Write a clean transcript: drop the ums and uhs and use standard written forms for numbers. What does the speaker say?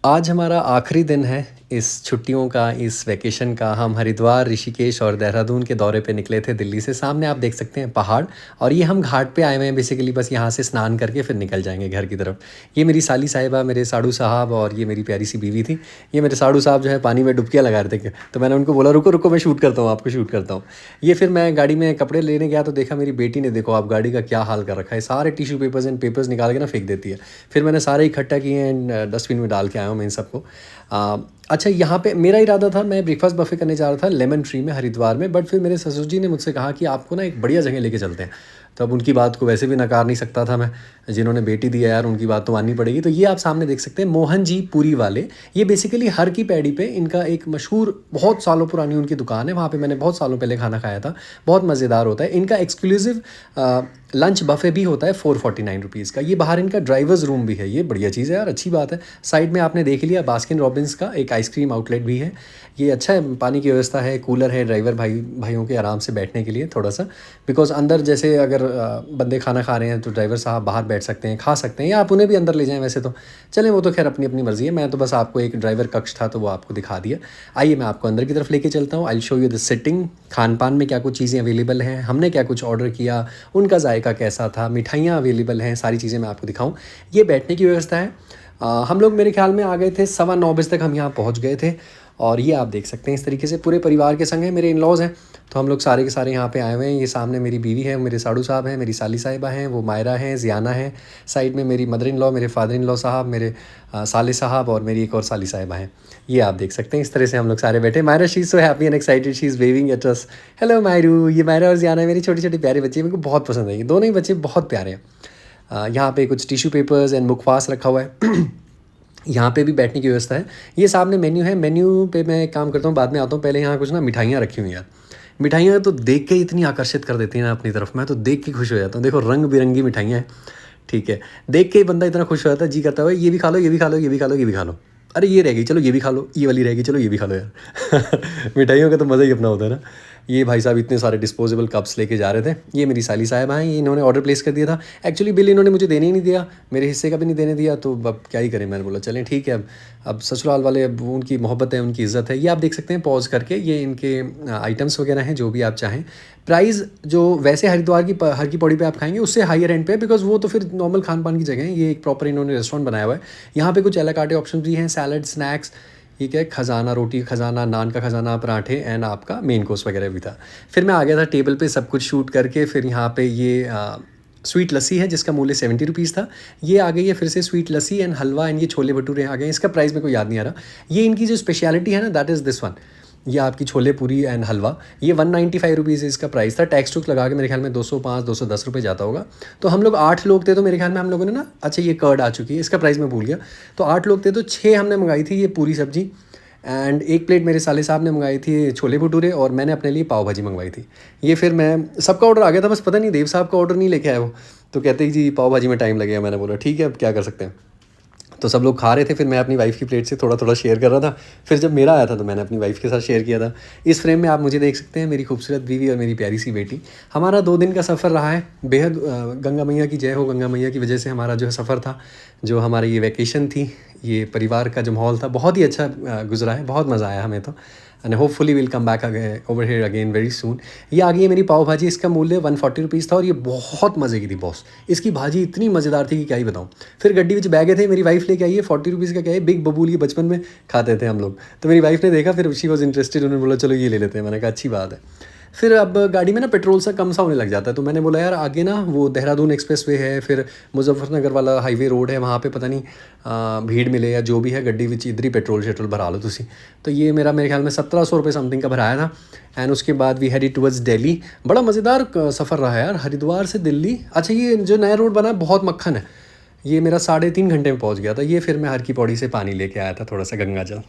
आज हमारा आखिरी दिन है इस छुट्टियों का, इस वैकेशन का। हम हरिद्वार, ऋषिकेश और देहरादून के दौरे पे निकले थे दिल्ली से। सामने आप देख सकते हैं पहाड़, और ये हम घाट पे आए हुए हैं बेसिकली, बस यहाँ से स्नान करके फिर निकल जाएंगे घर की तरफ। ये मेरी साली साहिबा, मेरे साड़ू साहब और ये मेरी प्यारी सी बीवी थी। ये मेरे साड़ू साहब जो है पानी में डुबकियाँ लगा रहे थे, तो मैंने उनको बोला रुको रुको, मैं शूट करता हूँ, आपको शूट करता हूँ। ये फिर मैं गाड़ी में कपड़े लेने गया तो देखा मेरी बेटी ने, देखो आप गाड़ी का क्या हाल कर रखा है, सारे टिश्यू पेपर्स एंड पेपर्स निकाल के ना फेंक देती है। फिर मैंने सारे इकट्ठा किए एंड डस्टबिन में डाल के आया हूँ मैं इन सबको। अच्छा, यहाँ पे मेरा इरादा था, मैं ब्रेकफास्ट बफे करने जा रहा था लेमन ट्री में हरिद्वार में, बट फिर मेरे ससुर जी ने मुझसे कहा कि आपको ना एक बढ़िया जगह लेके चलते हैं। तो अब उनकी बात को वैसे भी नकार नहीं सकता था मैं, जिन्होंने बेटी दी है यार, उनकी बात तो माननी पड़ेगी। तो ये आप सामने देख सकते हैं मोहन जी पूरी वाले। ये बेसिकली हर की पैड़ी पे इनका एक मशहूर, बहुत सालों पुरानी उनकी दुकान है। वहाँ पे मैंने बहुत सालों पहले खाना खाया था, बहुत मज़ेदार होता है। इनका एक्सक्लूसिव लंच बफे भी होता है 449 रुपीज़ का। ये बाहर इनका ड्राइवर्स रूम भी है, ये बढ़िया चीज़ है यार, अच्छी बात है। साइड में आपने देख लिया बास्किन रॉबिन्स का एक आइसक्रीम आउटलेट भी है। ये अच्छा है, पानी की व्यवस्था है, कूलर है ड्राइवर भाइयों के आराम से बैठने के लिए थोड़ा सा। बिकॉज अंदर जैसे अगर बंदे खाना खा रहे हैं तो ड्राइवर साहब बाहर बैठ सकते हैं, खा सकते हैं, या आप उन्हें भी अंदर ले जाएं वैसे तो। चलें, वो तो खैर अपनी अपनी मर्ज़ी है। मैं तो बस आपको एक ड्राइवर कक्ष था तो वो आपको दिखा दिया। आइए मैं आपको अंदर की तरफ लेके चलता हूँ। I show you the sitting. Khan पान में क्या कुछ चीज़ें अवेलेबल हैं, हमने क्या कुछ ऑर्डर किया, उनका जायका कैसा था, मिठाइयाँ अवेलेबल हैं, सारी चीज़ें मैं आपको दिखाऊँ। ये बैठने की व्यवस्था है। हम लोग मेरे ख्याल में आ गए थे 9:15 तक हम यहाँ पहुँच गए थे। और ये आप देख सकते हैं इस तरीके से पूरे परिवार के संग हैं, मेरे इन लॉज़ हैं, तो हम लोग सारे के सारे यहाँ पे आए हुए हैं। ये सामने मेरी बीवी है, मेरे साड़ू साहब हैं, मेरी साली साहिबा हैं, वो मायरा हैं, ज़ियाना है। साइड में मेरी मदर इन लॉ, मेरे फादर इन लॉ साहब, मेरे साले साहब और मेरी एक और साली साहिबा हैं। ये आप देख सकते हैं इस तरह से हम लोग सारे बैठे। Myra she is so happy and excited, she is waving at us. Hello Myru. ये मायरा और ज़ियाना है, मेरी छोटी छोटी प्यारे बच्चे, मेरे को बहुत पसंद है, ये दोनों ही बच्चे बहुत प्यारे हैं। यहाँ पे कुछ टिश्यू पेपर्स एंड मुखवास रखा हुआ है। यहाँ पे भी बैठने की व्यवस्था है। ये सामने मेन्यू है, मेन्यू पे मैं एक काम करता हूँ, बाद में आता हूँ। पहले यहाँ कुछ ना मिठाइयाँ रखी हुई हैं। मिठाइयाँ तो देख के इतनी आकर्षित कर देती हैं ना अपनी तरफ, मैं तो देख के खुश हो जाता हूँ। देखो रंग बिरंगी मिठाइयाँ हैं, ठीक है। देख के ही बंदा इतना खुश हो जाता है, जी करता है ये भी खा लो, ये भी खा लो, ये भी खा लो, ये भी खा लो। अरे ये रहेगी, चलो ये भी खा लो, ये वाली रहेगी, चलो ये भी खा लो यार। मिठाइयों का तो मज़ा ही अपना होता है ना। ये भाई साहब इतने सारे डिस्पोजेबल कप्स लेके जा रहे थे। ये मेरी साली साहब हैं, ये इन्होंने ऑर्डर प्लेस कर दिया था। एक्चुअली बिल इन्होंने मुझे देने ही नहीं दिया, मेरे हिस्से का भी नहीं देने दिया, तो अब क्या ही करें। मैंने बोला चलें ठीक है, अब ससुराल वाले, अब उनकी मोहब्बत है, उनकी इज़्ज़त है। ये आप देख सकते हैं पॉज करके, ये इनके आइटम्स वगैरह हैं जो भी आप चाहें। प्राइस जो वैसे हरिद्वार की हर की पौड़ी पे आप खाएंगे उससे हायर एंड पे, बिकॉज वो तो फिर नॉर्मल खान पान की जगह है। ये एक प्रॉपर इन्होंने रेस्टोरेंट बनाया हुआ है। यहाँ पे कुछ एला कार्टे ऑप्शन भी हैं, सैलड, स्नैक्स, ठीक है, खजाना, रोटी खजाना, नान का खजाना, पराठे एंड आपका मेन कोर्स वगैरह भी था। फिर मैं आ गया था टेबल पे सब कुछ शूट करके। फिर यहाँ पे ये स्वीट लस्सी है जिसका मूल्य 70 रुपीज़ था। ये आ गई है फिर से sweet lassi and halwa and ये छोले भटूरे आ गए हैं। इसका प्राइस मेरे को याद नहीं आ रहा। ये इनकी जो स्पेशलिटी है ना, दैट इज़ दिस वन। ये आपकी छोले पूरी एंड हलवा, ये 195 रुपीज़ इसका प्राइस था। टैक्स टूक्स लगा के मेरे ख्याल में 205-210 रुपये जाता होगा। तो हम लोग 8 लोग थे, तो मेरे ख्याल में हम लोगों ने ना, अच्छा ये कर्ड आ चुकी है, इसका प्राइस मैं भूल गया। तो 8 लोग थे तो 6 हमने मंगाई थी ये पूरी सब्जी, एंड एक प्लेट मेरे साले साहब ने मंगाई थी छोले भटूरे, और मैंने अपने लिए पाव भाजी मंगवाई थी। ये फिर मैं सबका ऑर्डर आ गया था, बस पता नहीं देव साहब का ऑर्डर नहीं लेके आया वो, तो कहते हैं जी पाव भाजी में टाइम लगेगा। मैंने बोला ठीक है, अब क्या कर सकते हैं। तो सब लोग खा रहे थे, फिर मैं अपनी वाइफ़ की प्लेट से थोड़ा थोड़ा शेयर कर रहा था। फिर जब मेरा आया था तो मैंने अपनी वाइफ़ के साथ शेयर किया था। इस फ्रेम में आप मुझे देख सकते हैं, मेरी खूबसूरत बीवी और मेरी प्यारी सी बेटी। हमारा 2 दिन का सफ़र रहा है बेहद। गंगा मैया की जय हो, गंगा मैया की वजह से हमारा जो है सफ़र था, जो हमारी ये वैकेशन थी, ये परिवार का जो माहौल था, बहुत ही अच्छा गुजरा है, बहुत मज़ा आया हमें तो। And hopefully will come back over here again very soon. ये आ गई है मेरी पाव भाजी, इसका मूल्य 140 रुपीज़ था, और ये बहुत मज़े की थी बॉस। इसकी भाजी इतनी मज़ेदार थी कि क्या ही बताऊँ। फिर गड्डी विच बैगे थे, मेरी वाइफ लेके आई है 40 रुपीज़ का, क्या है बिग बबूल, ये बचपन में खाते थे हम लोग। तो मेरी वाइफ ने देखा, फिर शी वॉज इंटरेस्टेड, उन्होंने बोला चलो ये ले लेते हैं। मैंने कहा अच्छी बात है। फिर अब गाड़ी में ना पेट्रोल सा कम सा होने लग जाता है, तो मैंने बोला यार आगे ना वो देहरादून एक्सप्रेसवे है, फिर मुजफ्फरनगर वाला हाईवे रोड है, वहाँ पे पता नहीं भीड़ मिले या जो भी है, गड्डी विच इधर ही पेट्रोल शेट्रोल भरा लो तुसी। तो ये मेरे ख्याल में 1700 रुपये समथिंग का भराया था। एंड उसके बाद वी हेडेड टुवर्ड्स दिल्ली। बड़ा मज़ेदार सफ़र रहा है यार, हरिद्वार से दिल्ली। अच्छा ये जो नया रोड बना है बहुत मक्खन है, ये मेरा 3.5 घंटे में पहुँच गया था। ये फिर मैं हर की पौड़ी से पानी लेके आया था, थोड़ा सा गंगा जल।